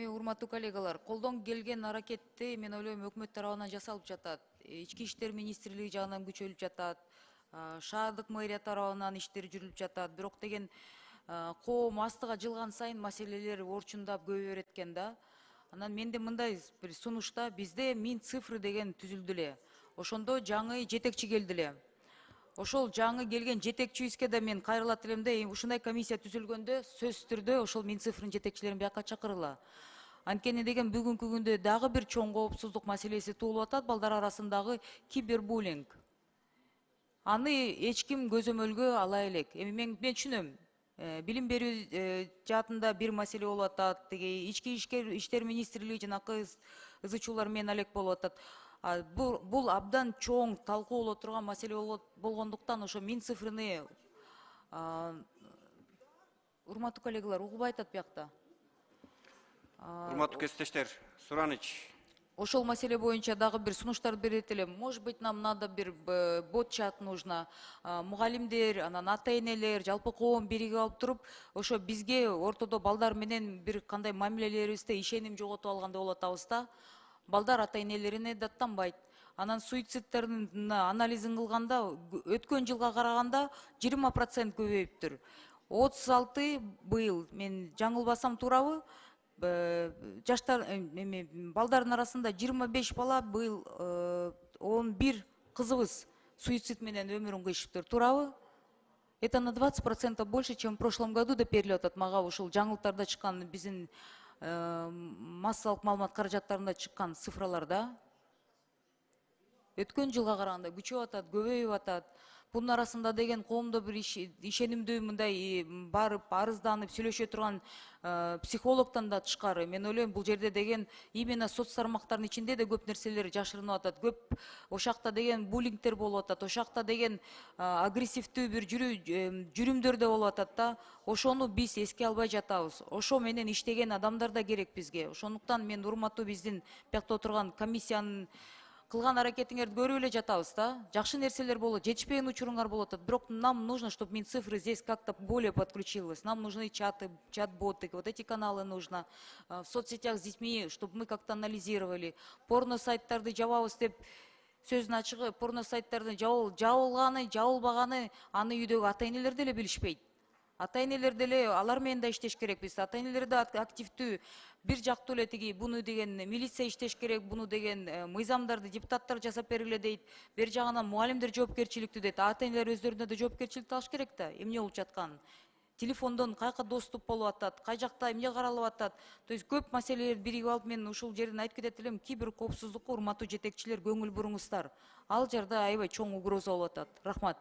Урматтуу коллегалар, колдон келген аракетти мен ойлойм өкмөт тарабынан жасалып жатат. Ички иштер министрлиги жагынан күчөлүп жатат. Шаардык мэрия тарабынан иштер жүрүлүп жатат. Бирок деген коом астыга жылган сайын маселелер орчундап көбөйө берет экен да. Анан менде мындай бир сунушта бизде Минцифры деген түзүлдү эле. Ошондо жаңы жетекчи келди эле. Ошол жаңы келген жетекчибизге да мен кайрылат элем да, ушундай комиссия түзүлгөндө сөзсүз түрдө ошол Минцифрынын жетекчилерин бияка чакырыла. Анткени деген бүгүнкү күндө дагы бир чоң коопсуздук маселеси туулуп атат, балдар арасындагы кибербуллинг. Аны эч ким көзөмөлгө ала элек. Эми мен түшүнөм. Билим берүү жаатында бир маселе болуп атат, ички иштер министрлиги жанакы ызы чуулар менен алек болуп атат. Бул абдан чоң талкуу боло турган маселе болгондуктан ошо Минцифрыны урматтуу коллегалар угубай атат биякта. Урматтуу кесиптештер, Сураныч. Ошол маселе боюнча дагы бир сунуштар берет элем. Может быть, нам надо бир бот-чат нужно. Мугалимдер, анан ата-энелер, жалпы коом биригип алып туруп, ошо бизге ортодо балдар менен бир кандай мамилелерибизде ишеним жоготуп алгандай болуп атабыз да. Балдар ата-энелерине даттанбайт. Анан суицидтердин анализин кылганда өткөн жылга караганда 20% көбөйүптүр. 36 быйыл, мен жаңылбасам туурабы? Жаштар балдардын арасында 25 бала быйыл 11 кызыбыз суицид менен өмүрүн кыйышыптыр, туурабы? Это на 20% больше, чем в прошлом году деп берилип атат мага ушул жаңылыктарда чыккан биздин массалык маалымат каражаттарында чыккан цифраларда. Өткөн жылга караганда күчөп атат, көбөйүп атат. Bunun arasında деген коомдо бир ишенимдүү мындай барып арызданып сүйлөшө турган психологтон да тышкары. Мен ойлойм бул жерде деген именно соц тармактардын ичинде да көп нерселер жашырынып атат. Көп ошакта деген буллингтер болуп атат. Ошакта деген агрессивдүү бир жүрүмдөр да болуп атат да. Ошону биз эске албай жатабыз. Ошо менен иштеген адамдар да керек бизге. Ошондуктан мен урматтуу биздин биякта отурган комиссиянын кылган аракетиңерди көрүп эле жатабыз да. Жакшы нерселер болот, жетишпеген учуруңар болуп атат. Бирок нам нужно, чтобы Минцифры здесь как-то более подключилась. Нам нужны чаты, чат-боты, вот эти каналы нужно. В соцсетях с детьми, чтобы мы как-то анализировали. Порно сайттарды жабабыз деп сөздүн ачыгы, порно сайттарды жабылганы, жабылбаганы аны үйдөгү ата-энелер деле билишпейт. Ата-энелер деле алар менен да иштеш керек биз. Ата-энелер да активдүү, бир жактуу эле тиги буну деген милиция иштеш керек, буну деген мыйзамдарды депутаттар жасап бергиле дейт. Бер жагынан мугалимдер жоопкерчиликтүү дейт. Ата-энелер өздөрүнө да жоопкерчиликти алыш керек да. Эмне болуп жаткан? Телефондон каяка доступ болуп атат, кай жакта эмне каралып атат. То есть көп маселелерди биригип алып мен ушул жерден айтып кетет элем, кибер коопсуздукка урматтуу жетекчилер көңүл буруңуздар. Ал жерде аябай чоң угроза болуп атат. Рахмат.